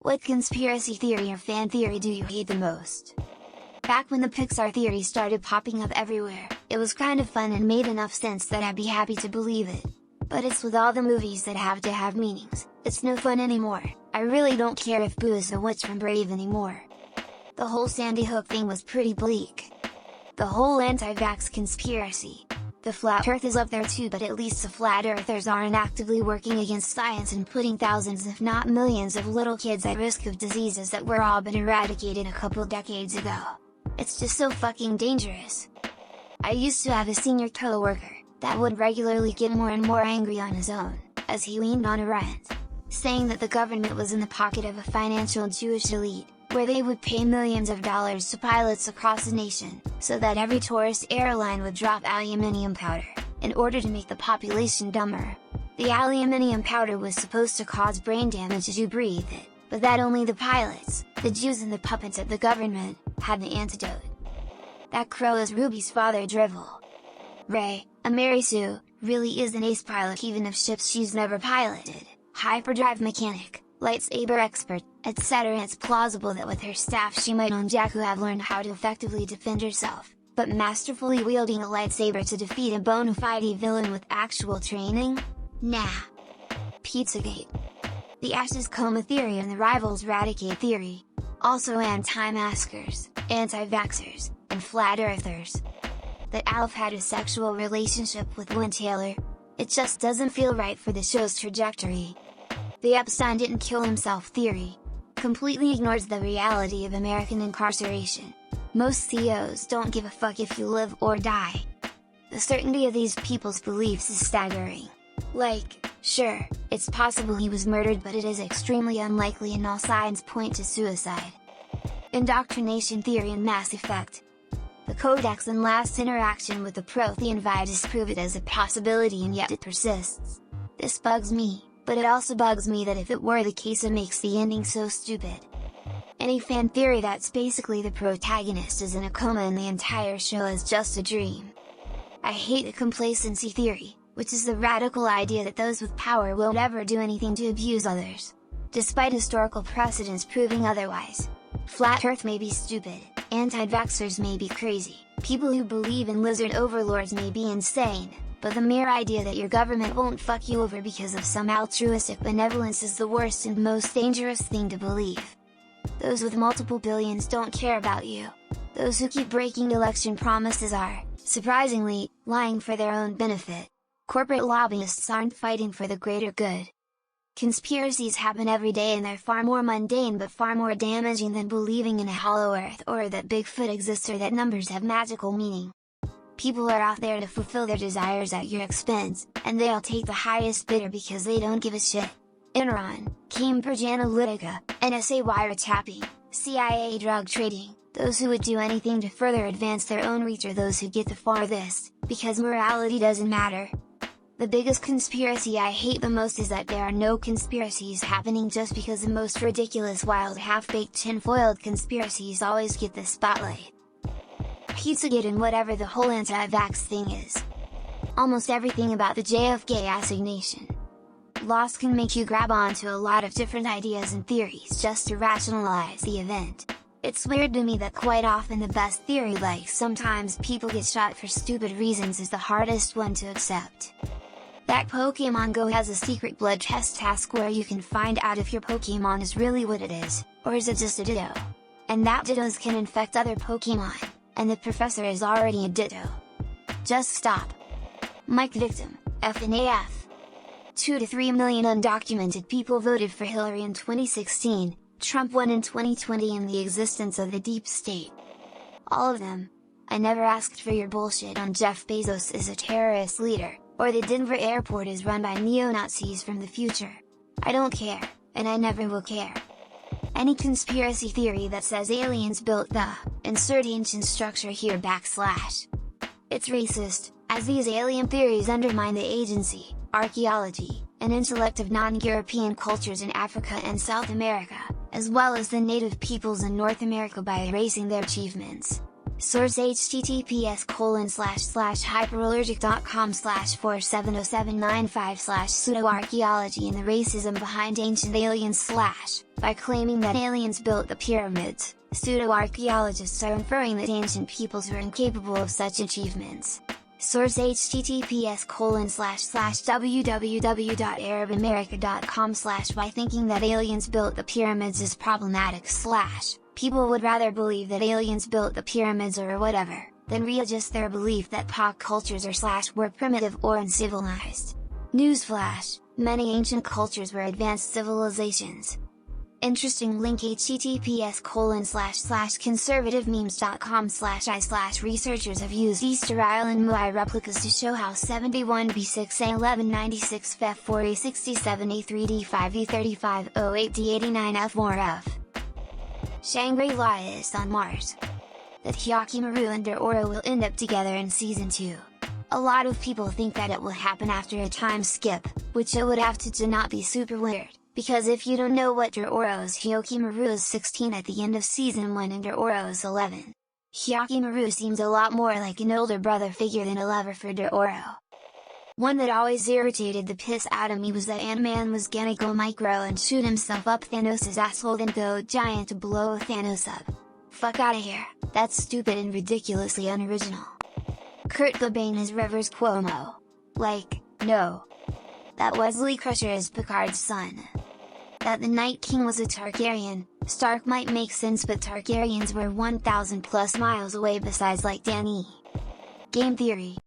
What conspiracy theory or fan theory do you hate the most? Back when the Pixar theory started popping up everywhere, it was kind of fun and made enough sense that I'd be happy to believe it. But it's with all the movies that have to have meanings, it's no fun anymore. I really don't care if Boo is a witch from Brave anymore. The whole Sandy Hook thing was pretty bleak. The whole anti-vax conspiracy. The flat earth is up there too, but at least the flat earthers aren't actively working against science and putting thousands if not millions of little kids at risk of diseases that were all but eradicated a couple decades ago. It's just so fucking dangerous. I used to have a senior co-worker that would regularly get more and more angry on his own, as he leaned on a rant, saying that the government was in the pocket of a financial Jewish elite, where they would pay millions of dollars to pilots across the nation, so that every tourist airline would drop aluminium powder, in order to make the population dumber. The aluminium powder was supposed to cause brain damage as you breathe it, but that only the pilots, the Jews and the puppets at the government, had the antidote. That crow is Ruby's father drivel. Ray, a Mary Sue, really is an ace pilot even of ships she's never piloted, hyperdrive mechanic, lightsaber expert, etc. It's plausible that with her staff she might on Jakku have learned how to effectively defend herself, but masterfully wielding a lightsaber to defeat a bona fide villain with actual training? Nah. Pizzagate. The Ashes coma theory and the rivals Radicate theory. Also anti-maskers, anti-vaxxers, and flat earthers. That Alf had a sexual relationship with Lynn Taylor. It just doesn't feel right for the show's trajectory. The Epstein didn't kill himself theory completely ignores the reality of American incarceration. Most CEOs don't give a fuck if you live or die. The certainty of these people's beliefs is staggering. Like, sure, it's possible he was murdered, but it is extremely unlikely and all signs point to suicide. Indoctrination theory and Mass Effect. The Codex and last interaction with the Prothean virus prove it as a possibility, and yet it persists. This bugs me. But it also bugs me that if it were the case it makes the ending so stupid. Any fan theory that's basically the protagonist is in a coma and the entire show is just a dream. I hate the complacency theory, which is the radical idea that those with power won't ever do anything to abuse others, despite historical precedents proving otherwise. Flat Earth may be stupid, anti-vaxxers may be crazy, people who believe in lizard overlords may be insane, but the mere idea that your government won't fuck you over because of some altruistic benevolence is the worst and most dangerous thing to believe. Those with multiple billions don't care about you. Those who keep breaking election promises are, surprisingly, lying for their own benefit. Corporate lobbyists aren't fighting for the greater good. Conspiracies happen every day and they're far more mundane but far more damaging than believing in a hollow earth or that Bigfoot exists or that numbers have magical meaning. People are out there to fulfill their desires at your expense, and they'll take the highest bidder because they don't give a shit. Enron, Cambridge Analytica, NSA wiretapping, CIA drug trading, those who would do anything to further advance their own reach are those who get the farthest, because morality doesn't matter. The biggest conspiracy I hate the most is that there are no conspiracies happening just because the most ridiculous, wild, half-baked, tin-foiled conspiracies always get the spotlight. Pizzagate and whatever the whole anti-vax thing is. Almost everything about the JFK assignation loss can make you grab onto a lot of different ideas and theories just to rationalize the event. It's weird to me that quite often the best theory, like sometimes people get shot for stupid reasons, is the hardest one to accept. That Pokemon Go has a secret blood test task where you can find out if your Pokemon is really what it is, or is it just a Ditto? And that Dittos can infect other Pokemon. And the professor is already a Ditto. Just stop. Mike victim, FNAF. 2 to 3 million undocumented people voted for Hillary in 2016, Trump won in 2020, and the existence of the deep state. All of them. I never asked for your bullshit on Jeff Bezos is a terrorist leader, or the Denver airport is run by neo-Nazis from the future. I don't care, and I never will care. Any conspiracy theory that says aliens built the, insert ancient structure here /. It's racist, as these alien theories undermine the agency, archaeology, and intellect of non-European cultures in Africa and South America, as well as the native peoples in North America by erasing their achievements. Source https://hyperallergic.com/47079/pseudoarchaeology and the racism behind ancient aliens / By claiming that aliens built the pyramids, pseudo-archaeologists are inferring that ancient peoples were incapable of such achievements. Source: https://www.arabamerica.com/why thinking that aliens built the pyramids is problematic / people would rather believe that aliens built the pyramids or whatever, than readjust their belief that pop cultures are / were primitive or uncivilized. Newsflash: many ancient cultures were advanced civilizations. Interesting link: https://conservativememes.com/i/researchers have used Easter Island Moai replicas to show how 71b6a1196 fef4a67a3d5e3508d89f4f. Shangri-La is on Mars. That Hyakimaru and Dororo will end up together in Season 2. A lot of people think that it will happen after a time skip, which it would have to not be super weird, because if you don't know what Dororo's Hyakimaru is 16 at the end of Season 1 and Dororo's 11. Hyakimaru seems a lot more like an older brother figure than a lover for Dororo. One that always irritated the piss out of me was that Ant-Man was gonna go micro and shoot himself up Thanos' asshole then go giant to blow Thanos up. Fuck outta here, that's stupid and ridiculously unoriginal. Kurt Cobain is Rivers Cuomo. Like, no. That Wesley Crusher is Picard's son. That the Night King was a Targaryen, Stark might make sense, but Targaryens were 1,000 plus miles away besides like Dany. Game theory.